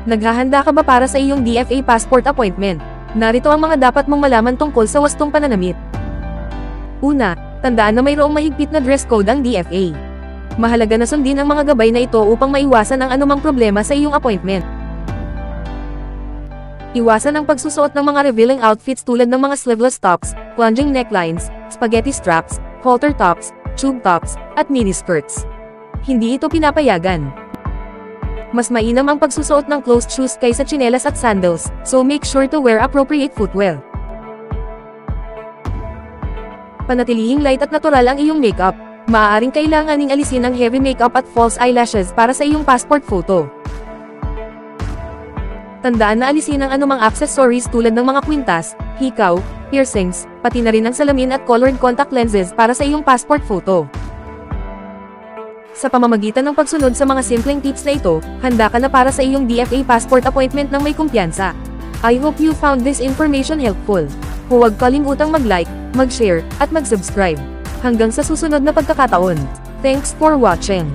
Naghahanda ka ba para sa iyong DFA passport appointment? Narito ang mga dapat mong malaman tungkol sa wastong pananamit. Una, tandaan na mayroong mahigpit na dress code ang DFA. Mahalaga na sundin ang mga gabay na ito upang maiwasan ang anumang problema sa iyong appointment. Iwasan ang pagsusuot ng mga revealing outfits tulad ng mga sleeveless tops, plunging necklines, spaghetti straps, halter tops, tube tops, at miniskirts. Hindi ito pinapayagan. Mas mainam ang pagsusuot ng closed shoes kaysa tsinelas at sandals, so make sure to wear appropriate footwear. Panatilihing light at natural ang iyong makeup. Maaaring kailanganing alisin ang heavy makeup at false eyelashes para sa iyong passport photo. Tandaan na alisin ang anumang accessories tulad ng mga kwintas, hikaw, piercings, pati na rin ang salamin at colored contact lenses para sa iyong passport photo. Sa pamamagitan ng pagsunod sa mga simpleng tips na ito, handa ka na para sa iyong DFA passport appointment ng may kumpiyansa. I hope you found this information helpful. Huwag kalimutang mag-like, mag-share, at mag-subscribe. Hanggang sa susunod na pagkakataon. Thanks for watching.